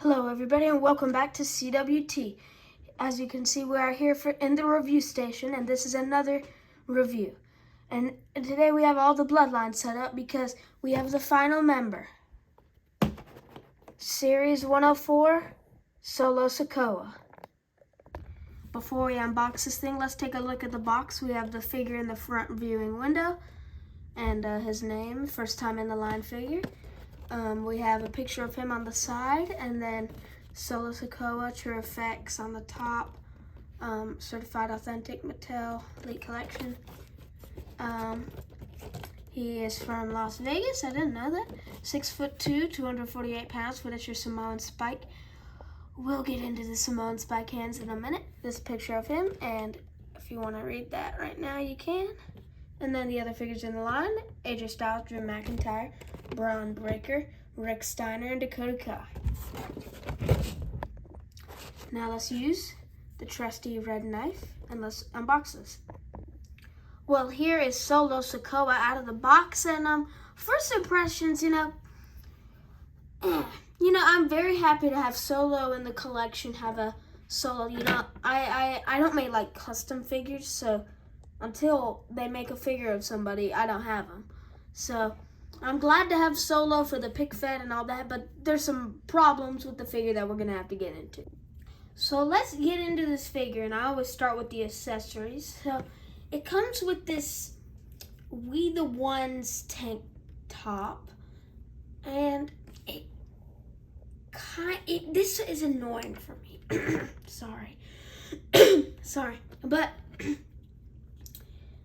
Hello everybody and welcome back to CWT. As you can see, we are here in the review station, and this is another review. And today we have all the bloodlines set up because we have the final member. Series 104, Solo Sikoa. Before we unbox this thing, let's take a look at the box. We have the figure in the front viewing window and his name, first time in the line figure. We have a picture of him on the side, and then Solo Sikoa, True Effects on the top. Certified Authentic Mattel Elite Collection. He is from Las Vegas. I didn't know that. 6'2", 248 pounds. Furniture Samoan Spike. We'll get into the Samoan Spike hands in a minute. This picture of him, and if you want to read that right now, you can. And then the other figures in the line: AJ Styles, Drew McIntyre, Braun Breaker, Rick Steiner, and Dakota Kai. Now let's use the trusty red knife and let's unbox this. Well, here is Solo Sikoa out of the box, and first impressions, I'm very happy to have Solo in the collection. Have a Solo. I don't make like custom figures, so until they make a figure of somebody, I don't have them. So I'm glad to have Solo for the pick fed and all that, but there's some problems with the figure that we're gonna have to get into. So let's get into this figure, and I always start with the accessories. So it comes with this We the Ones tank top, and this is annoying for me. Sorry. But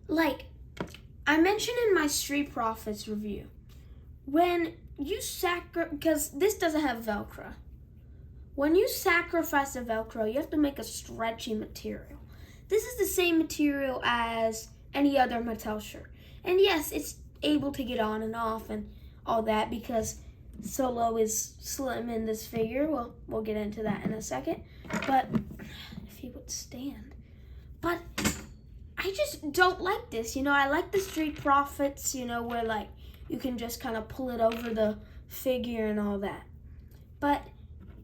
like I mentioned in my Street Profits review, when you because this doesn't have Velcro. When you sacrifice the Velcro, you have to make a stretchy material. This is the same material as any other Mattel shirt. And yes, it's able to get on and off and all that because Solo is slim in this figure. Well, we'll get into that in a second. But if he would stand. But I just don't like this. I like the Street Profits, where like you can just kind of pull it over the figure and all that. But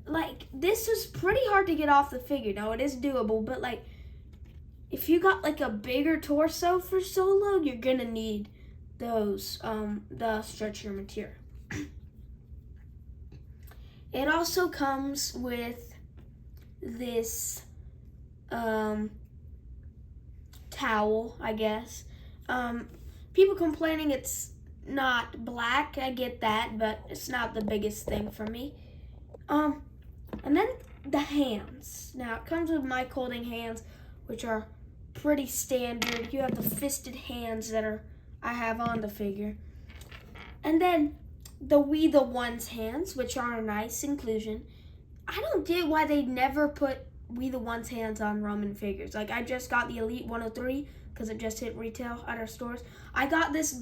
like this is pretty hard to get off the figure. Now it is doable, but like if you got like a bigger torso for Solo, you're gonna need those the stretchier material. It also comes with this towel, I guess. People complaining it's not black, I get that, but it's not the biggest thing for me. And then the hands. Now it comes with mic holding hands, which are pretty standard. You have the fisted hands that I have on the figure. And then the We the Ones hands, which are a nice inclusion. I don't get why they never put We the Ones hands on Roman figures. Like I just got the Elite 103 because it just hit retail at our stores. I got this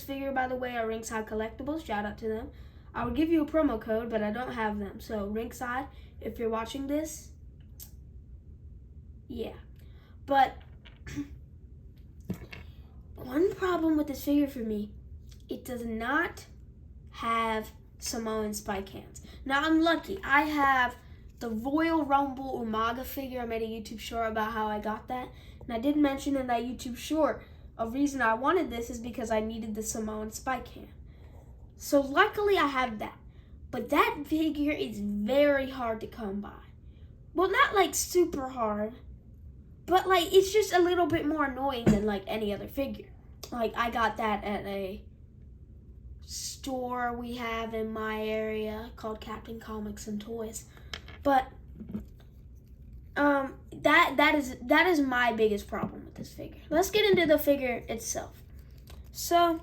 figure, by the way, at Ringside Collectibles. Shout out to them. I would give you a promo code, but I don't have them. So Ringside, if you're watching this, yeah. But one problem with this figure for me, it does not have Samoan Spike hands. Now I'm lucky. I have the Royal Rumble Umaga figure. I made a YouTube short about how I got that. And I did mention in that YouTube short, a reason I wanted this is because I needed the Samoan Spike hand. So luckily I have that. But that figure is very hard to come by. Well, not like super hard, but like it's just a little bit more annoying than like any other figure. Like I got that at a store we have in my area called Captain Comics and Toys. But that is my biggest problem with this figure. Let's get into the figure itself. So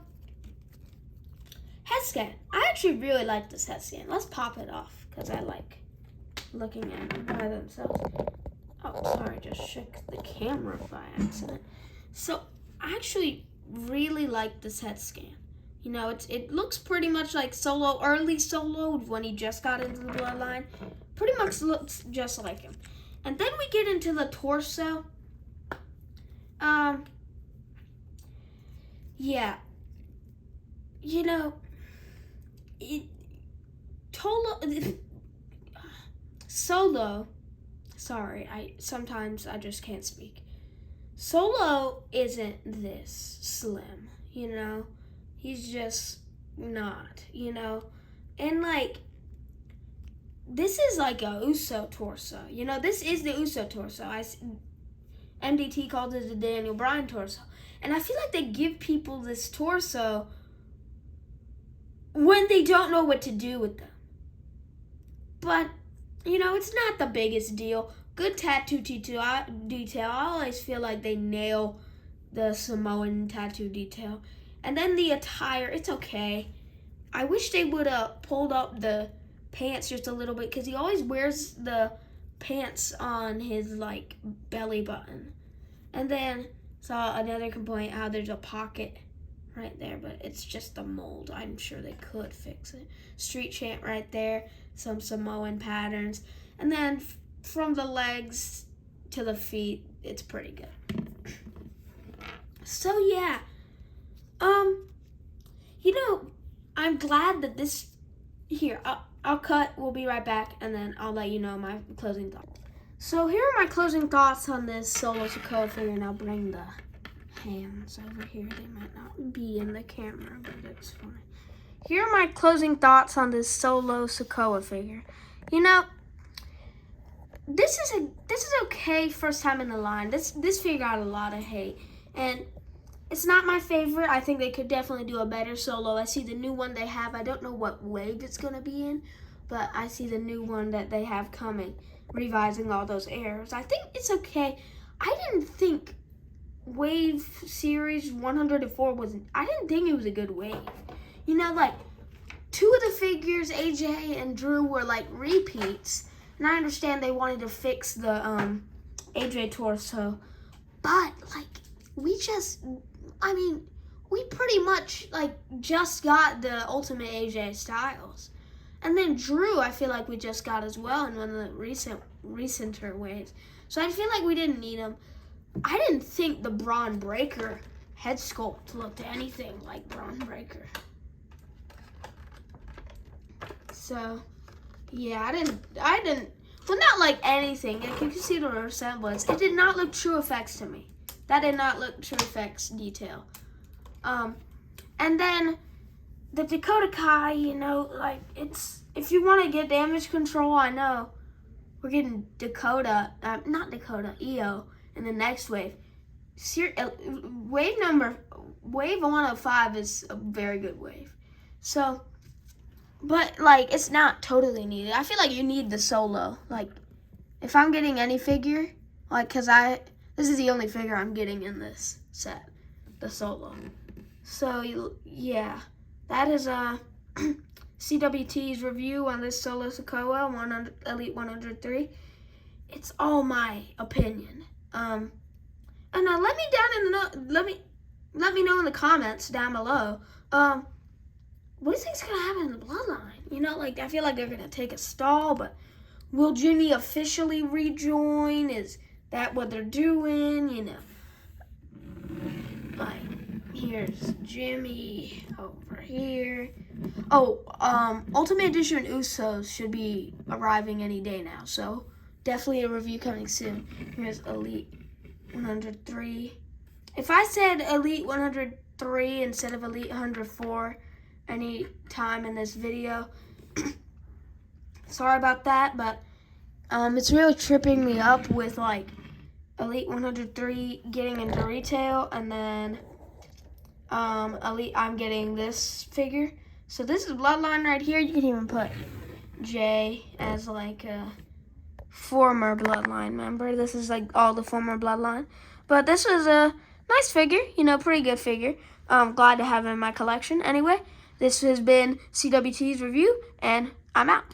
head scan. I actually really like this head scan. Let's pop it off because I like looking at them by themselves. Oh, sorry, just shook the camera by accident. So I actually really like this head scan. It looks pretty much like early Solo when he just got into the bloodline. Pretty much looks just like him. And then we get into the torso. Yeah. Solo, sorry, sometimes I just can't speak. Solo isn't this slim, you know? He's just not, you know? And like, this is like a Uso torso, you know? This is the Uso torso. MDT called it the Daniel Bryan torso. And I feel like they give people this torso when they don't know what to do with them. But, you know, it's not the biggest deal. Good tattoo detail. I always feel like they nail the Samoan tattoo detail. And then the attire, it's okay. I wish they would have pulled up the pants just a little bit, because he always wears the pants on his, like, belly button. And then saw another complaint how there's a pocket right there, but it's just the mold. I'm sure they could fix it. Street chant right there, some Samoan patterns. And then from the legs to the feet, it's pretty good. So yeah, you know, I'm glad that this, here, I'll cut, we'll be right back, and then I'll let you know my closing thoughts. So here are my closing thoughts on this Solo Sikoa figure, and I'll bring the hands over here. They might not be in the camera, but it's fine. Here are my closing thoughts on this Solo Sikoa figure. You know, this is okay first time in the line. This figure got a lot of hate, and it's not my favorite. I think they could definitely do a better Solo. I see the new one they have. I don't know what wave it's gonna be in, but I see the new one that they have coming, revising all those errors. I think it's okay. I didn't think Wave Series 104 I didn't think it was a good wave. You know, like, two of the figures, AJ and Drew, were like repeats. And I understand they wanted to fix the AJ torso. But, like, we pretty much, like, just got the Ultimate AJ Styles. And then Drew, I feel like we just got as well in one of the recenter waves. So I feel like we didn't need him. I didn't think the Braun Breaker head sculpt looked anything like Braun Breaker. So, yeah, I didn't, well, not like anything. You can see the resemblance. It did not look True Effects to me. That did not look True Effects detail. And then the Dakota Kai, you know, like, it's, if you want to get damage control, I know we're getting EO in the next wave. Wave 105 is a very good wave. So, but, like, it's not totally needed. I feel like you need the Solo. Like, if I'm getting any figure, like, because this is the only figure I'm getting in this set, the Solo. So, yeah, that is CWT's review on this Solo Sikoa Elite 103. It's all my opinion. And let me know in the comments down below. What do you think's gonna happen in the bloodline? You know, like, I feel like they're gonna take a stall, but will Jimmy officially rejoin? Is that what they're doing? You know, like, here's Jimmy over here. Oh, Ultimate Edition Usos should be arriving any day now, so definitely a review coming soon. Here's Elite 103. If I said Elite 103 instead of Elite 104 any time in this video, sorry about that, but it's really tripping me up with, like, Elite 103 getting into retail, and then Elite, I'm getting this figure. So this is Bloodline right here. You can even put Jay as, like, a former Bloodline member. This is, like, all the former Bloodline. But this is a nice figure, you know, pretty good figure. I'm glad to have it in my collection. Anyway, this has been CWT's review, and I'm out.